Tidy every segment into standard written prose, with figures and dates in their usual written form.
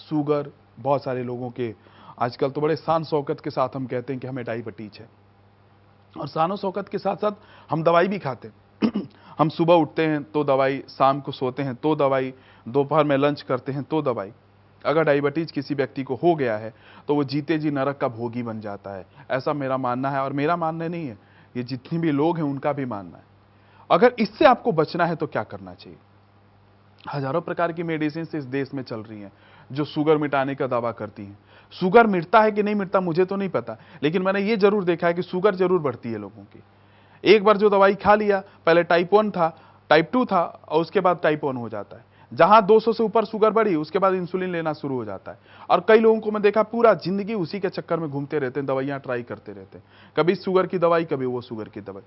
Sugar, बहुत सारे लोगों के आजकल तो बड़े शान शौकत के साथ हम कहते हैं कि हमें डायबिटीज है, और शान शौकत के साथ साथ हम दवाई भी खाते हैं। हम सुबह उठते हैं तो दवाई, शाम को सोते हैं तो दवाई, दोपहर में लंच करते हैं तो दवाई। अगर डायबिटीज किसी व्यक्ति को हो गया है तो वो जीते जी नरक का भोगी बन जाता है, ऐसा मेरा मानना है। और मेरा मानना नहीं है, ये जितनी भी लोग हैं उनका भी मानना है। अगर इससे आपको बचना है तो क्या करना चाहिए? हजारों प्रकार की मेडिसिन इस देश में चल रही हैं जो शुगर मिटाने का दावा करती हैं। शुगर मिटता है कि नहीं मिटता मुझे तो नहीं पता, लेकिन मैंने ये जरूर देखा है कि शुगर जरूर बढ़ती है लोगों की। एक बार जो दवाई खा लिया, पहले टाइप 1 था, टाइप 2 था, और उसके बाद टाइप 1 हो जाता है। जहां 200 से ऊपर शुगर बढ़ी उसके बाद इंसुलिन लेना शुरू हो जाता है। और कई लोगों को मैं देखा पूरा जिंदगी उसी के चक्कर में घूमते रहते हैं, दवाइयां ट्राई करते रहते हैं, कभी शुगर की दवाई कभी वो शुगर की दवाई।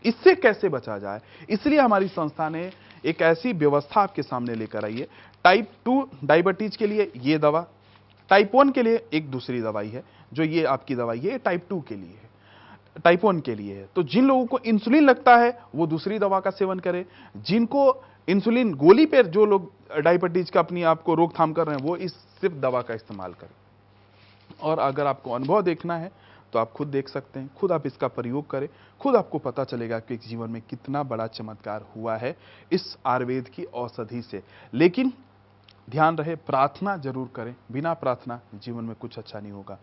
इससे कैसे बचा जाए, इसलिए हमारी संस्था ने एक ऐसी व्यवस्था आपके सामने लेकर आई है। टाइप 2 डायबिटीज के लिए ये दवा, टाइप 1 के लिए एक दूसरी दवाई है। जो ये आपकी दवाई है टाइप 2 के लिए है, टाइप 1 के लिए है। तो जिन लोगों को इंसुलिन लगता है वो दूसरी दवा का सेवन करें, जिनको इंसुलिन गोली पर, जो लोग डायबिटीज का अपनी आप को रोकथाम कर रहे हैं वो इस सिर्फ दवा का इस्तेमाल करें। और अगर आपको अनुभव देखना है तो आप खुद देख सकते हैं, खुद आप इसका प्रयोग करें, खुद आपको पता चलेगा कि जीवन में कितना बड़ा चमत्कार हुआ है इस आयुर्वेद की औषधि से। लेकिन ध्यान रहे, प्रार्थना जरूर करें, बिना प्रार्थना जीवन में कुछ अच्छा नहीं होगा।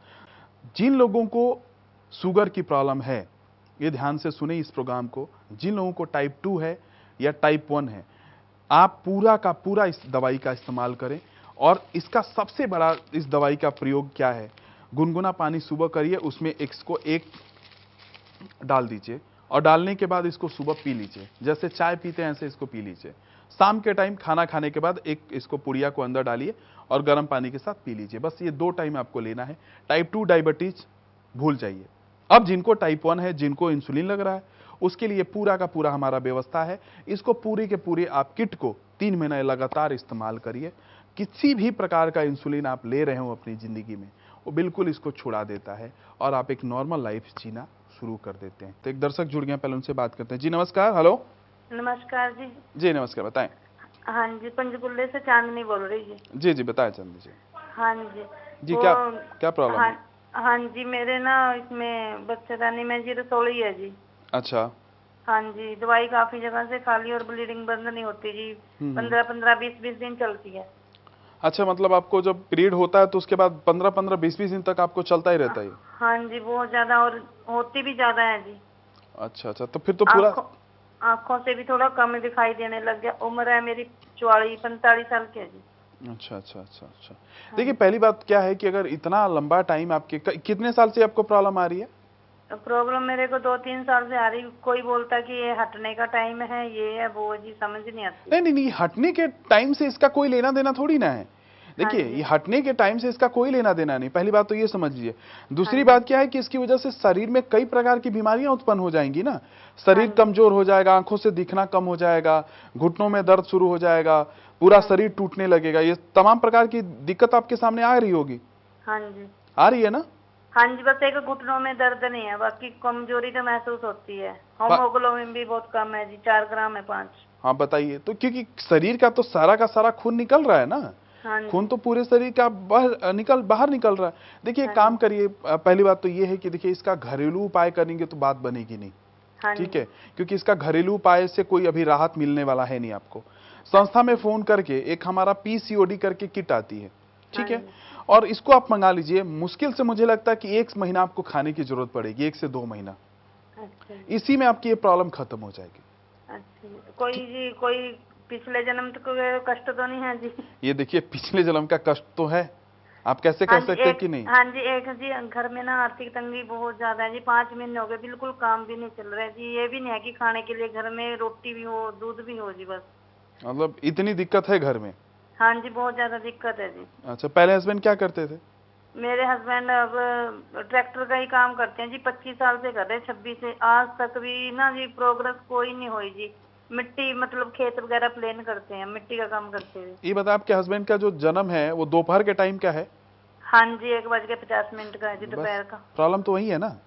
जिन लोगों को शुगर की प्रॉब्लम है, ये ध्यान से सुने इस प्रोग्राम को, जिन लोगों को टाइप 2 है या टाइप 1 है, आप पूरा का पूरा इस दवाई का इस्तेमाल करें। और इसका सबसे बड़ा इस दवाई का प्रयोग क्या है, गुनगुना पानी सुबह करिए, उसमें इसको एक डाल दीजिए, और डालने के बाद इसको सुबह पी लीजिए, जैसे चाय पीते हैं ऐसे इसको पी लीजिए। शाम के टाइम खाना खाने के बाद एक इसको पुड़िया को अंदर डालिए और गर्म पानी के साथ पी लीजिए। बस ये 2 टाइम आपको लेना है। टाइप 2 डायबिटीज भूल जाइए। अब जिनको टाइप 1 है, जिनको इंसुलिन लग रहा है, उसके लिए पूरा का पूरा हमारा व्यवस्था है। इसको पूरी के पूरी आप किट को 3 महीने लगातार इस्तेमाल करिए। किसी भी प्रकार का इंसुलिन आप ले रहे हो अपनी जिंदगी में, वो बिल्कुल इसको छुड़ा देता है और आप एक नॉर्मल लाइफ जीना शुरू कर देते हैं। तो एक दर्शक जुड़ गए, पहले उनसे बात करते हैं। जी नमस्कार। हेलो। नमस्कार जी। जी नमस्कार, बताएं। हाँ जी, पंचकुले से चांदनी बोल रही जी। जी जी बताएं चंद जी। हाँ जी जी क्या क्या प्रॉब्लम हाँ, है? हाँ जी, मेरे ना इसमें बच्चेदानी में जी रसोली है जी। अच्छा। हाँ जी, दवाई काफी जगह से खा ली और ब्लीडिंग बंद नहीं होती जी। 15-15, 20-20 दिन चलती है। अच्छा, मतलब आपको जब पीरियड होता है तो उसके बाद 15-15, 20-20 दिन तक आपको चलता ही रहता है? हाँ जी, बहुत ज्यादा, और होती भी ज्यादा है जी। अच्छा अच्छा, तो फिर तो पूरा आँखों से भी थोड़ा कम दिखाई देने लग गया। उम्र है मेरी 44-45 साल की है जी। अच्छा अच्छा अच्छा अच्छा। देखिए, पहली बात क्या है कि अगर इतना लंबा टाइम आपके, कितने साल से आपको प्रॉब्लम आ रही है? प्रॉब्लम मेरे को 2-3 साल से आ रही। कोई बोलता कि ये हटने का टाइम है, ये है वो जी, समझ नहीं आती। नहीं नहीं नहीं, हटने के टाइम से इसका कोई लेना देना थोड़ी ना है। देखिए, ये हटने के टाइम से इसका कोई लेना देना नहीं, पहली बात तो ये समझ लीजिए। दूसरी बात क्या है कि इसकी वजह से शरीर में कई प्रकार की बीमारियां उत्पन्न हो जाएंगी ना। शरीर कमजोर हो जाएगा, आंखों से दिखना कम हो जाएगा, घुटनों में दर्द शुरू हो जाएगा, पूरा शरीर टूटने लगेगा। ये तमाम प्रकार की दिक्कत आपके सामने आ रही होगी। हाँ जी, आ रही है ना? हाँ जी, बस एक घुटनों में दर्द नहीं है, बाकी कमजोरी तो महसूस होती है। हीमोग्लोबिन भी बहुत कम है जी, 4 ग्राम है 5। हाँ बताइए। तो क्योंकि शरीर का तो सारा का सारा खून निकल रहा है ना। हाँ, खून तो पूरे शरीर का बाहर निकल रहा है। देखिए, काम करिए, पहली बात तो ये है कि देखिए, इसका घरेलू उपाय करेंगे तो बात बनेगी नहीं। ठीक है, क्योंकि इसका घरेलू उपाय से कोई अभी राहत मिलने वाला है नहीं आपको। संस्था में फोन करके एक हमारा PCOD करके किट आती है, ठीक है, और इसको आप मंगा लीजिए। मुश्किल से मुझे लगता है कि 1 महीना आपको खाने की जरूरत पड़ेगी, 1 से 2 महीना। इसी में आपकी ये प्रॉब्लम खत्म हो जाएगी। कोई पिछले जन्म तो कष्ट तो नहीं है जी? ये देखिए, पिछले जन्म का कष्ट तो है, आप कैसे कह सकते हैं कि नहीं? हाँ जी, एक जी घर में ना आर्थिक तंगी बहुत ज्यादा है जी। 5 महीने हो गए, बिल्कुल काम भी नहीं चल रहा है जी। ये भी नहीं है कि खाने के लिए घर में रोटी भी हो, दूध भी हो जी, बस। मतलब इतनी दिक्कत है घर में? हाँ जी, बहुत ज्यादा दिक्कत है जी। अच्छा, पहले हस्बैंड क्या करते थे? मेरे हस्बैंड अब ट्रैक्टर का ही काम करते हैं जी। 25 साल से कर रहे हैं, 26 से आज तक भी ना जी प्रोग्रेस कोई नहीं हुई जी। मिट्टी, मतलब खेत वगैरह प्लेन करते हैं, मिट्टी का काम करते हैं। ये बता, आपके हस्बैंड का जो जन्म है वो दोपहर के टाइम का है? हाँ जी, 1:50 का है जी, दोपहर का। प्रॉब्लम तो वही है ना?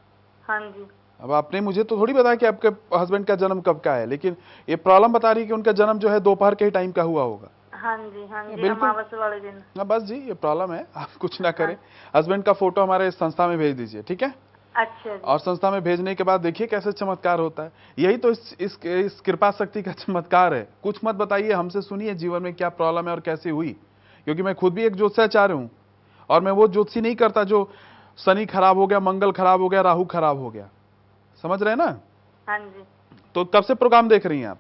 हाँ जी। अब आपने मुझे तो थोड़ी बताया कि आपके हस्बैंड का जन्म कब का है, लेकिन ये प्रॉब्लम बता रही है कि उनका जन्म जो है दोपहर के टाइम का हुआ होगा। हाँ जी, हाँ जी, बिल्कुल। अमावस वाले दिन। हाँ बस जी, ये प्रॉब्लम है, आप कुछ ना करें। हस्बैंड का फोटो हमारे संस्था में भेज दीजिए, ठीक है? अच्छा जी। और संस्था में भेजने के बाद देखिए कैसे चमत्कार होता है। यही तो इस कृपा शक्ति का चमत्कार है। कुछ मत बताइए, हमसे सुनिए जीवन में क्या प्रॉब्लम है और कैसे हुई, क्योंकि मैं खुद भी एक ज्योतिषाचार्य हूं और मैं वो ज्योतिषी नहीं करता जो शनि खराब हो गया, मंगल खराब हो गया, राहु खराब हो गया। समझ रहे हैं ना? हाँ जी। तो कब से प्रोग्राम देख रही हैं आप?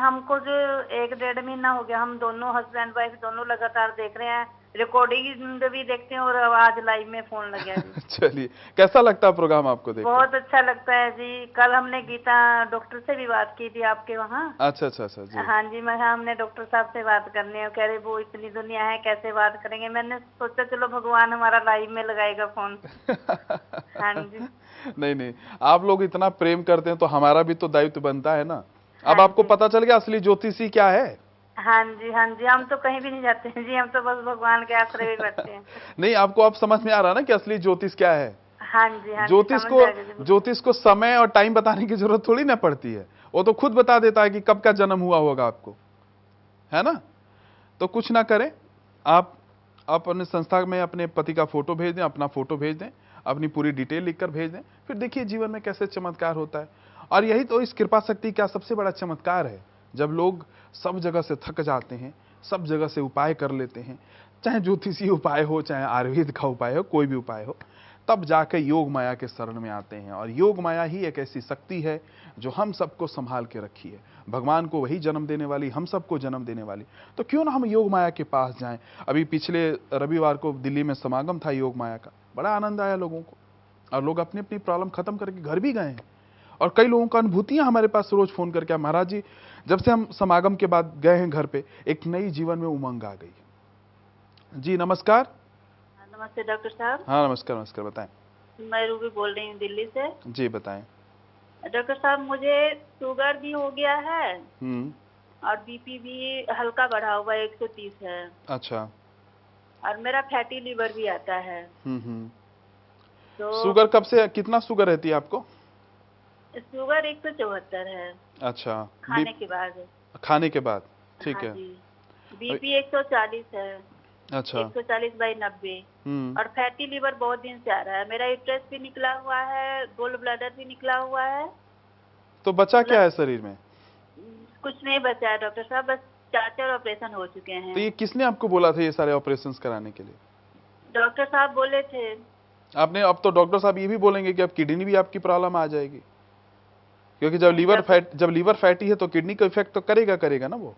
हमको जो 1 डेढ़ महीना हो गया, हम दोनों हस्बैंड वाइफ दोनों लगातार देख रहे हैं, रिकॉर्डिंग भी देखते हैं और आज लाइव में फोन लग गया जी। चलिए, कैसा लगता है प्रोग्राम आपको देख के? बहुत अच्छा लगता है जी। कल हमने गीता डॉक्टर से भी बात की थी आपके वहाँ। अच्छा अच्छा अच्छा जी। हाँ जी, मैं हमने डॉक्टर साहब से बात करनी है, कह रहे वो इतनी दुनिया है कैसे बात करेंगे। मैंने सोचा चलो भगवान हमारा लाइव में लगाएगा फोन। हाँ जी। नहीं नहीं, आप लोग इतना प्रेम करते हैं तो हमारा भी तो दायित्व बनता है ना। अब हाँ आपको जी। पता चल गया असली ज्योतिषी क्या है। हाँ जी, हाँ जी, हम तो कहीं भी नहीं जाते हैं जी, हम तो बस भगवान के आश्रय में बैठते हैं। नहीं, आपको अब समझ में आ रहा ना कि असली ज्योतिष क्या है। हाँ जी, हाँ जी, ज्योतिष समझ को आ गया जी। ज्योतिष को समय और टाइम बताने की जरूरत थोड़ी ना पड़ती है, वो तो खुद बता देता है कि कब का जन्म हुआ होगा आपको, है ना? तो कुछ ना करें, आप अपने संस्था में अपने पति का फोटो भेज दें, अपना फोटो भेज दें, अपनी पूरी डिटेल लिखकर भेज दें, फिर देखिए जीवन में कैसे चमत्कार होता है। और यही तो इस कृपा शक्ति का सबसे बड़ा चमत्कार है। जब लोग सब जगह से थक जाते हैं, सब जगह से उपाय कर लेते हैं, चाहे ज्योतिषीय उपाय हो, चाहे आयुर्वेद का उपाय हो, कोई भी उपाय हो, तब जाकर योग माया के शरण में आते हैं। और योग माया ही एक ऐसी शक्ति है जो हम सबको संभाल के रखी है। भगवान को वही जन्म देने वाली, हम सबको जन्म देने वाली, तो क्यों ना हम योग माया के पास जाएं। अभी पिछले रविवार को दिल्ली में समागम था योग माया का, बड़ा आनंद आया लोगों को, और लोग अपनी अपनी प्रॉब्लम खत्म करके घर भी गए हैं। और कई लोगों का अनुभूतियां हमारे पास रोज फोन करके, महाराज जी जब से हम समागम के बाद गए हैं घर पे, एक नई जीवन में उमंग आ गई। जी नमस्कार। नमस्ते डॉक्टर साहब। हाँ नमस्कार, नमस्कार, बताएं। मैं रूबी बोल रही हूँ दिल्ली से। जी बताएं। डॉक्टर साहब, मुझे शुगर भी हो गया है और बीपी भी हल्का बढ़ा हुआ है, 130 है। अच्छा। और मेरा फैटी लीवर भी आता है। तो शुगर कब से, कितना शुगर रहती है आपको? शुगर 174 है। अच्छा, खाने के बाद। खाने के बाद, ठीक हाँ है। जी। बीपी 140 है। अच्छा। 140/90। और फैटी लीवर बहुत दिन से आ रहा है। मेरा यूट्रस भी निकला हुआ है, गोल्ड ब्लैडर भी निकला हुआ है। तो बचा क्या है शरीर में? कुछ नहीं बचा है डॉक्टर साहब, बस 4 ऑपरेशन हो चुके हैं। तो ये किसने आपको बोला था ये सारे ऑपरेशंस कराने के लिए? डॉक्टर साहब बोले थे। आपने, अब तो डॉक्टर साहब ये भी बोलेंगे कि अब किडनी भी आपकी प्रॉब्लम आ जाएगी, क्योंकि जब लीवर फैटी है तो किडनी को इफेक्ट तो करेगा ना वो।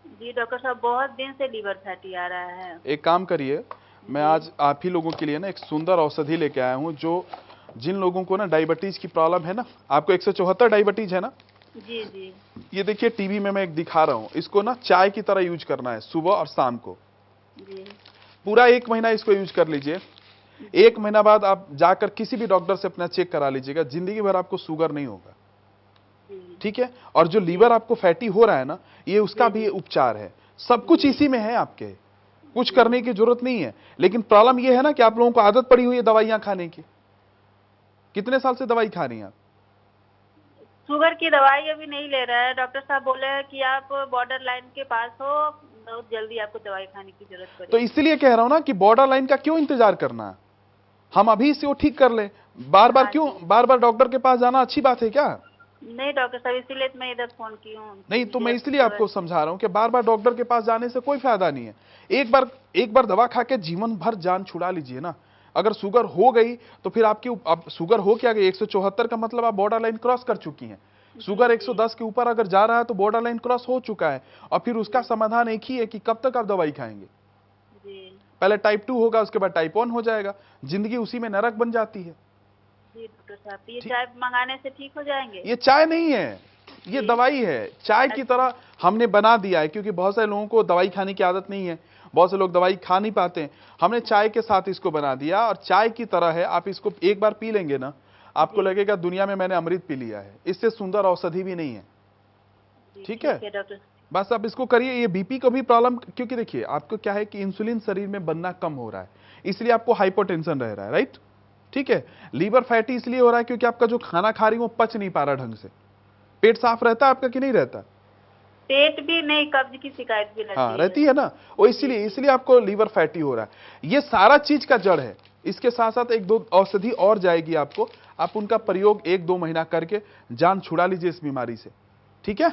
जी डॉक्टर साहब, बहुत दिन से लीवर फैटी आ रहा है। एक काम करिए, मैं आज आप ही लोगों के लिए ना एक सुंदर औषधि लेके आया हूँ, जो जिन लोगों को ना डायबिटीज की प्रॉब्लम है ना, आपको 174 डायबिटीज है ना? जी जी। ये देखिए टीवी में मैं एक दिखा रहा हूँ, इसको ना चाय की तरह यूज करना है सुबह और शाम को। जी। पूरा 1 महीना इसको यूज कर लीजिए। 1 महीना बाद आप जाकर किसी भी डॉक्टर से अपना चेक करा लीजिएगा, जिंदगी भर आपको शुगर नहीं होगा, ठीक है? और जो लीवर आपको फैटी हो रहा है ना, ये उसका भी उपचार है। सब कुछ इसी में है, आपके कुछ करने की जरूरत नहीं है। लेकिन प्रॉब्लम ये है ना कि आप लोगों को आदत पड़ी हुई है दवाइयां खाने की। कितने साल से दवाई खा रही हैं आप? शुगर की दवाई अभी नहीं ले रहा है। डॉक्टर साहब बोले हैं कि आप बॉर्डर लाइन के पास हो, बहुत जल्दी आपको दवाई खाने की जरूरत पड़ेगी। तो इसलिए कह रहा हूं ना कि बॉर्डर लाइन का क्यों इंतजार करना है, हम अभी से वो ठीक कर ले। बार बार क्यों, बार बार डॉक्टर के पास जाना अच्छी बात है क्या? नहीं डॉक्टर साहब, इसीलिए मैं इधर फोन की हूँ। नहीं, तो मैं इसलिए आपको समझा रहा हूं कि बार बार डॉक्टर के पास जाने से कोई फायदा नहीं है। एक बार दवा खा के जीवन भर जान छुड़ा लीजिए ना। अगर शुगर हो गई तो फिर आपकी, अब शुगर हो क्या गई, 174 का मतलब आप बॉर्डर लाइन क्रॉस कर चुकी हैं। शुगर 110 के ऊपर अगर जा रहा है तो बॉर्डर लाइन क्रॉस हो चुका है। और फिर उसका समाधान एक ही है कि कब तक आप दवाई खाएंगे। पहले टाइप 2 होगा, उसके बाद टाइप 1 हो जाएगा, जिंदगी उसी में नरक बन जाती है। जी डॉक्टर साहब, ये चाय मंगाने से ठीक हो जाएंगे? ये चाय नहीं है, ये दवाई है। चाय की तरह हमने बना दिया है, क्योंकि बहुत सारे लोगों को दवाई खाने की आदत नहीं है, बहुत से लोग दवाई खा नहीं पाते हैं। हमने चाय के साथ इसको बना दिया, और चाय की तरह है। आप इसको एक बार पी लेंगे ना, आपको लगेगा दुनिया में मैंने अमृत पी लिया है। इससे सुंदर औषधि भी नहीं है, ठीक है? बस आप इसको करिए। ये बीपी को भी प्रॉब्लम, क्योंकि देखिए आपको क्या है कि इंसुलिन शरीर में बनना कम हो रहा है, इसलिए आपको हाइपोटेंशन रह रहा है, राइट? ठीक है। लीवर फैटी इसलिए हो रहा है क्योंकि आपका जो खाना खा रही हो पच नहीं पा रहा ढंग से। पेट साफ रहता है आपका कि नहीं रहता? पेट भी नहीं, कब्ज की शिकायत भी रहती हाँ है। रहती है ना, वो इसीलिए इसीलिए आपको लीवर फैटी हो रहा है। ये सारा चीज का जड़ है। इसके साथ साथ एक दो औषधि और जाएगी आपको, आप उनका प्रयोग 1-2 महीना करके जान छुड़ा लीजिए इस बीमारी से, ठीक है।